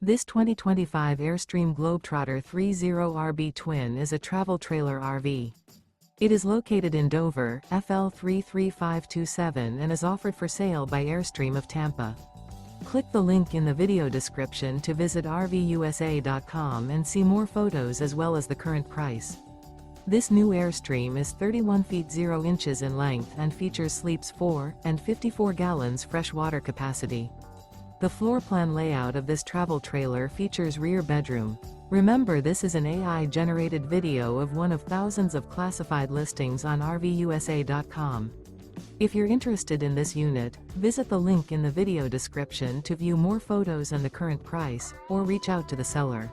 This 2025 Airstream Globetrotter 30RB Twin is a travel trailer RV. It is located in Dover, FL 33527 and is offered for sale by Airstream of Tampa. Click the link in the video description to visit RVUSA.com and see more photos as well as the current price. This new Airstream is 31 feet 0 inches in length and features sleeps 4 and 54 gallons fresh water capacity. The floor plan layout of this travel trailer features rear bedroom. Remember, this is an AI-generated video of one of thousands of classified listings on RVUSA.com. If you're interested in this unit, visit the link in the video description to view more photos and the current price, or reach out to the seller.